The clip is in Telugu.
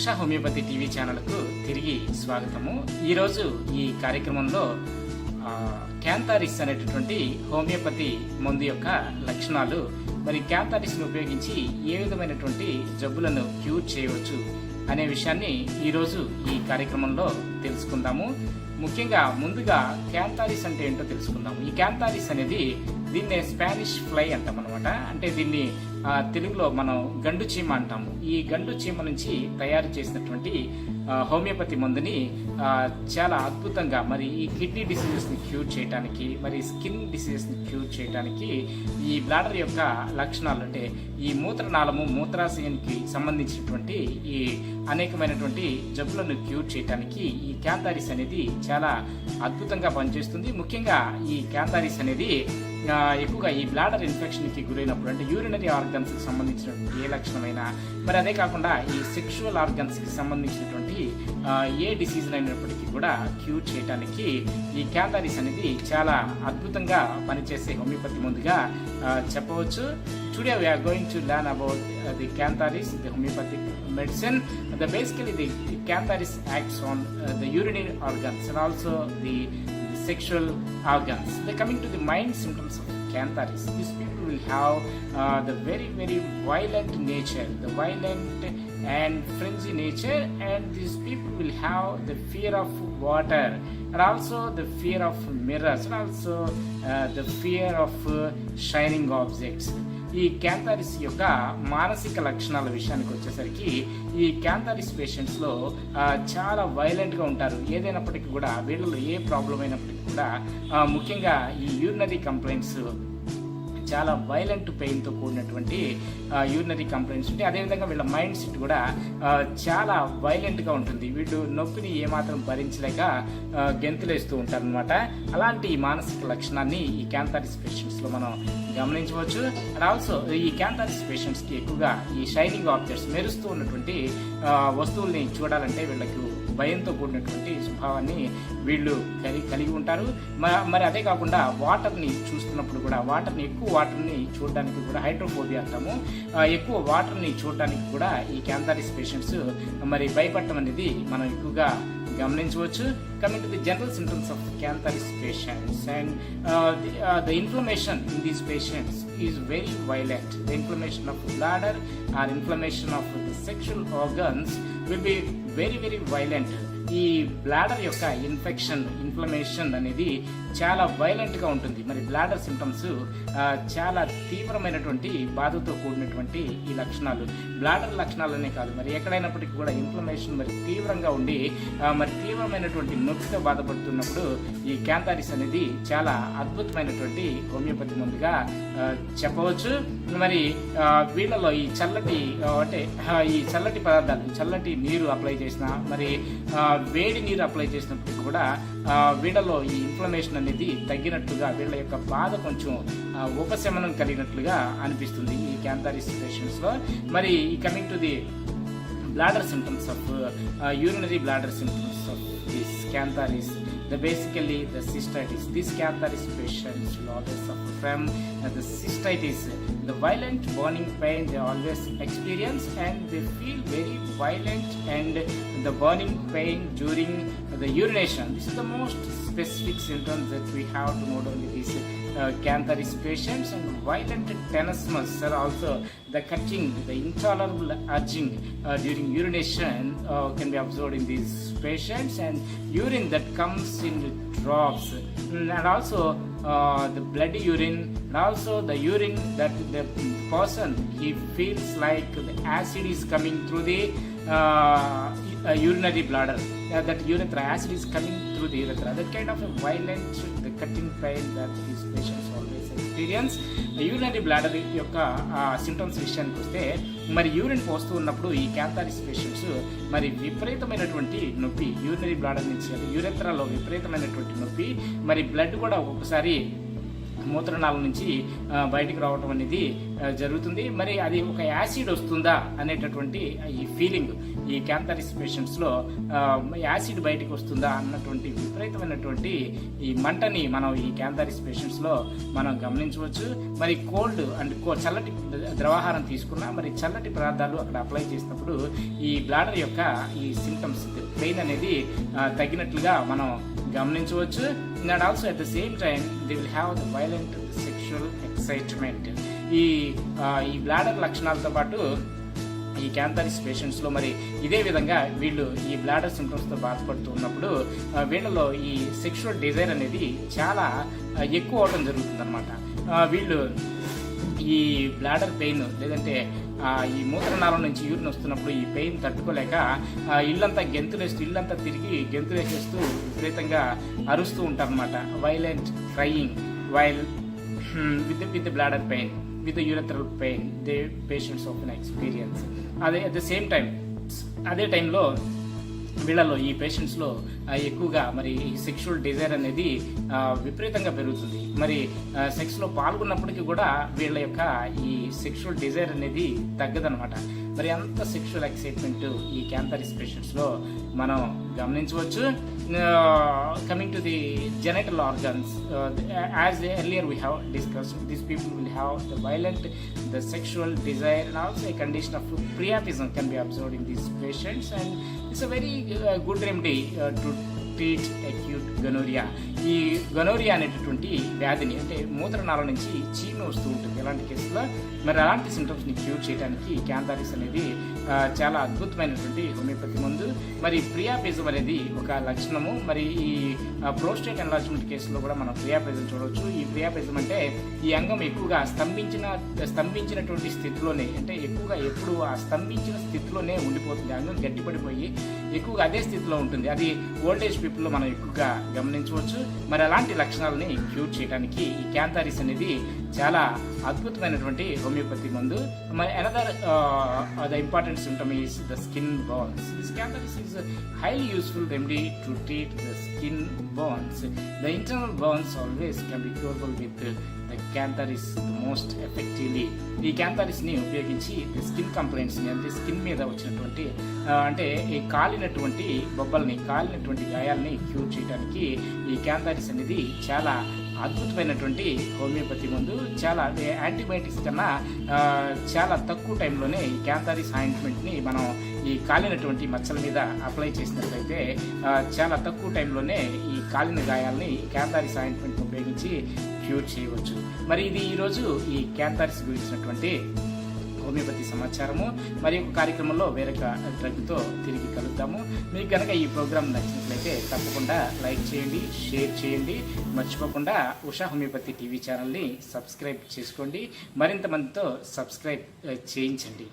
ఉషా హోమియోపతి టీవీ ఛానల్కు తిరిగి స్వాగతము. ఈరోజు ఈ కార్యక్రమంలో క్యాంథారిస్ అనేటటువంటి హోమియోపతి మందు యొక్క లక్షణాలు, మరి క్యాంథారిస్ను ఉపయోగించి ఏ విధమైనటువంటి జబ్బులను క్యూర్ చేయవచ్చు అనే విషయాన్ని ఈరోజు ఈ కార్యక్రమంలో తెలుసుకుందాము. ముఖ్యంగా ముందుగా క్యాంథారిస్ అంటే ఏంటో తెలుసుకుందాము. ఈ క్యాంథారిస్ అనేది దీన్నే స్పానిష్ ఫ్లై అంటాం అనమాట. అంటే దీన్ని తెలుగులో మనం గండు చీమ అంటాము. ఈ గండు చీమ నుంచి తయారు చేసినటువంటి హోమియోపతి మందుని చాలా అద్భుతంగా మరి ఈ కిడ్నీ డిసీజెస్ని క్యూర్ చేయడానికి, మరి స్కిన్ డిసీజెస్ని క్యూర్ చేయడానికి, ఈ బ్లాడర్ యొక్క లక్షణాలు అంటే ఈ మూత్రనాళము మూత్రాశయానికి సంబంధించినటువంటి ఈ అనేకమైనటువంటి జబ్బులను క్యూర్ చేయడానికి ఈ క్యాంథారిస్ అనేది చాలా అద్భుతంగా పనిచేస్తుంది. ముఖ్యంగా ఈ క్యాంథారిస్ అనేది ఎక్కువగా ఈ బ్లాడర్ ఇన్ఫెక్షన్కి గురైనప్పుడు, అంటే యూరినరీ ఆర్గన్స్కి సంబంధించినటువంటి ఏ లక్షణమైనా, మరి అదే కాకుండా ఈ సెక్షువల్ ఆర్గన్స్కి సంబంధించినటువంటి ఏ డిసీజ్ అయినప్పటికీ కూడా క్యూర్ చేయడానికి ఈ క్యాంథారిస్ అనేది చాలా అద్భుతంగా పనిచేసే హోమియోపతి మందుగా చెప్పవచ్చు. Today we are going to learn about the Cantharis, the homeopathic medicine. Basically the Cantharis acts on the urinary organs and also the sexual organs. Coming to the mind symptoms of Cantharis, these people will have the very violent nature, the violent and frenzy nature, and these people will have the fear of water and also the fear of mirrors and also the fear of shining objects. ఈ క్యాంథారిస్ యొక్క మానసిక లక్షణాల విషయానికి వచ్చేసరికి ఈ క్యాంథారిస్ పేషెంట్స్లో చాలా వైలెంట్గా ఉంటారు. ఏదైనప్పటికీ కూడా వీళ్ళలో ఏ ప్రాబ్లం అయినప్పటికీ కూడా ముఖ్యంగా ఈ యూరినరీ కంప్లైంట్స్, చాలా వైలెంట్ పెయిన్తో కూడినటువంటి యూరినరీ కంప్లైంట్స్ ఉంటాయి. అదేవిధంగా వీళ్ళ మైండ్ సెట్ కూడా చాలా వైలెంట్గా ఉంటుంది. వీళ్ళు నొప్పిని ఏమాత్రం భరించలేక గెంతులేస్తూ ఉంటారు అనమాట. అలాంటి మానసిక లక్షణాన్ని ఈ క్యాంథారిస్ పేషెంట్స్లో మనం గమనించవచ్చు. అండ్ ఆల్సో ఈ క్యాంథారిస్ పేషెంట్స్కి ఎక్కువగా ఈ షైనింగ్ ఆబ్జెక్ట్స్, మెరుస్తూ ఉన్నటువంటి వస్తువుల్ని చూడాలంటే వీళ్ళకు భయంతో కూడినటువంటి స్వభావాన్ని వీళ్ళు కలిగి ఉంటారు. మరి అదే కాకుండా వాటర్ని చూస్తున్నప్పుడు కూడా ఎక్కువ వాటర్ని చూడడానికి కూడా హైడ్రోఫోబియా అంటాము. ఎక్కువ వాటర్ని చూడడానికి కూడా ఈ క్యాంథారిస్ పేషెంట్స్ మరి భయపడటం అనేది మనం ఎక్కువగా గమనించవచ్చు. Coming to the general symptoms of Cantharis patients, and the inflammation in these patients is very violent. The inflammation of the bladder or inflammation of the sexual organs will be very violent. ఈ బ్లాడర్ యొక్క ఇన్ఫ్లమేషన్ అనేది చాలా వైలెంట్గా ఉంటుంది. మరి బ్లాడర్ సిమ్టమ్స్ చాలా తీవ్రమైనటువంటి బాధతో కూడినటువంటి ఈ లక్షణాలు, బ్లాడర్ లక్షణాలనే కాదు, మరి ఎక్కడైనప్పటికీ కూడా ఇన్ఫ్లమేషన్ మరి తీవ్రంగా ఉండి మరి తీవ్రమైనటువంటి నొప్పితో బాధపడుతున్నప్పుడు ఈ క్యాంథారిస్ అనేది చాలా అద్భుతమైనటువంటి హోమియోపతి మందుగా చెప్పవచ్చు. మరి వీళ్ళలో ఈ చల్లటి పదార్థాలు, చల్లటి నీరు అప్లై చేసిన, మరి వేడి నీరు అప్లై చేసినప్పుడు కూడా వీళ్ళలో ఈ ఇన్ఫ్లమేషన్ అనేది తగ్గినట్లుగా, వీళ్ళ యొక్క బాధ కొంచెం ఉపశమనం కలిగినట్లుగా అనిపిస్తుంది ఈ క్యాంథారిస్ పేషెంట్స్లో. మరి coming to the bladder symptoms of urinary bladder symptoms of this Cantharis, basically the cystitis. These Cantharis patients will always suffer from the cystitis. The violent burning pain they always experience, and they feel very violent and the burning pain during the urination. This is the most specific symptoms that we have to note only these Cantharis patients. And violent tenesmus are also the cutting, the intolerable urging during urination can be observed in these patients, and urine that comes in drops, and also the bloody urine, and also the urine that the person he feels like the acid is coming through the urinary bladder, that urethra, acid is coming through the urethra. That kind of a violent, the cutting pain that these patients always experience. Urinary bladder యొక్క సిమ్టమ్స్ విషయానికి వస్తే, మరి యూరిన్ పోస్తూ ఉన్నప్పుడు ఈ క్యాంథారిస్ పేషెంట్స్ మరి విపరీతమైనటువంటి నొప్పి, యూరినరీ బ్లాడర్ నుంచి యూరెత్రాలో విపరీతమైనటువంటి నొప్పి, మరి బ్లడ్ కూడా ఒక్కొక్కసారి మూత్రనాళం నుంచి బయటికి రావటం అనేది జరుగుతుంది. మరి అది ఒక యాసిడ్ వస్తుందా అనేటటువంటి ఈ ఫీలింగ్, ఈ క్యాంథరిస్ పేషెంట్స్లో యాసిడ్ బయటకు వస్తుందా అన్నటువంటి విపరీతమైనటువంటి ఈ మంటని మనం ఈ క్యాంథరిస్ పేషెంట్స్లో మనం గమనించవచ్చు. మరి కోల్డ్ అండ్ చల్లటి ద్రవాహారం తీసుకున్నా మరి చల్లటి పదార్థాలు అక్కడ అప్లై చేసినప్పుడు ఈ బ్లాడర్ యొక్క ఈ సింటమ్స్ పెయిన్ అనేది తగ్గినట్లుగా మనం గమనించవచ్చు. And also at the same time they will have the violent sexual excitement. ఈ బ్లాడర్ లక్షణాలతో పాటు ఈ క్యాంథరిస్ పేషెంట్స్లో మరి ఇదే విధంగా వీళ్ళు ఈ బ్లాడర్ సింప్టమ్స్తో బాధపడుతూ ఉన్నప్పుడు వీళ్ళలో ఈ సెక్షువల్ డిజైర్ అనేది చాలా ఎక్కువ అవడం జరుగుతుంది అనమాట. వీళ్ళు ఈ బ్లాడర్ పెయిన్ లేదంటే ఈ మూత్రనాళం నుంచి యూరిన్ వస్తున్నప్పుడు ఈ పెయిన్ తట్టుకోలేక ఇల్లంతా తిరిగి గెంతులేసేస్తూ విపరీతంగా అరుస్తూ ఉంటారనమాట. Violent crying while with bladder pain with urethral pain they patients of an experience. At the same time అదే టైంలో వీళ్ళలో ఈ పేషెంట్స్లో ఎక్కువగా మరి సెక్షువల్ డిజైర్ అనేది విపరీతంగా పెరుగుతుంది. మరి సెక్స్లో పాల్గొన్నప్పటికీ కూడా వీళ్ళ యొక్క ఈ సెక్షువల్ డిజైర్ అనేది తగ్గదనమాట. మరి అంత సెక్షువల్ ఎక్సైట్మెంట్ ఈ క్యాంథరిస్ పేషెంట్స్లో మనం గమనించవచ్చు. Coming to the genital organs, as earlier we have discussed, these people will have the violent the sexual desire and also a condition of priapism can be observed in these patients and it's a very good remedy to treat acute gonorrhoea. ఈ గనోరియా అనేటటువంటి వ్యాధిని అంటే మూత్రనాళం నుంచి చీము వస్తూ ఉంటుంది ఇలాంటి కేసులో. మరి అలాంటి సింటమ్స్ని క్యూర్ చేయడానికి క్యాంథరిస్ అనేది చాలా అద్భుతమైనటువంటి హోమియోపతి మందు. మరి ప్రియాపిజం అనేది ఒక లక్షణము. మరి ఈ ప్రోస్టేట్ ఎన్లార్జ్మెంట్ కేసులో కూడా మనం ప్రియాపిజం చూడవచ్చు. ఈ ప్రియాపిజం అంటే ఈ అంగం ఎక్కువగా స్తంభించినటువంటి స్థితిలోనే, అంటే ఎక్కువగా ఎప్పుడు ఆ స్తంభించిన స్థితిలోనే ఉండిపోతుంది. అంగం గట్టిపడిపోయి ఎక్కువగా అదే స్థితిలో ఉంటుంది. అది ఓల్డేజ్ పీపుల్లో మనం ఎక్కువగా గమనించవచ్చు. మరి అలాంటి లక్షణాలని క్యూర్ చేయడానికి ఈ క్యాంథరిస్ అనేది చాలా అద్భుతమైనటువంటి హోమియోపతి మందు. మరి another the important symptom is the skin burns. This Cantharis is a highly useful remedy to treat the skin burns. The internal burns always can be curable with the Cantharis the most effectively. ఈ క్యాంథరిస్ని ఉపయోగించి స్కిన్ కంప్లైంట్స్ని అంటే స్కిన్ మీద వచ్చినటువంటి అంటే ఈ కాలినటువంటి బొబ్బల్ని కాలినటువంటి గాయాలని క్యూర్ చేయడానికి ఈ క్యాంథరిస్ అనేది చాలా అద్భుతమైనటువంటి హోమియోపతి మందు. చాలా యాంటీబయాటిక్స్ కన్నా చాలా తక్కువ టైంలోనే ఈ క్యాంథరిస్ ఆయింట్మెంట్ని మనం ఈ కాలినటువంటి మచ్చల మీద అప్లై చేసినట్లయితే చాలా తక్కువ టైంలోనే ఈ కాలిన గాయాలని క్యాంథరిస్ ఆయింట్మెంట్ని ఉపయోగించి క్యూర్ చేయవచ్చు. మరి ఇది ఈరోజు ఈ క్యాంథరిస్ గురించినటువంటి హోమియోపతి సమాచారము. మరి ఒక కార్యక్రమంలో వేరొక డ్రగ్తో తిరిగి కలుద్దాము. మీకు కనుక ఈ ప్రోగ్రామ్ నచ్చినట్లయితే తప్పకుండా లైక్ చేయండి, షేర్ చేయండి. మర్చిపోకుండా ఉషా హోమియోపతి టీవీ ఛానల్ని సబ్స్క్రైబ్ చేసుకోండి. మరింత మందితో సబ్స్క్రైబ్ చేయించండి.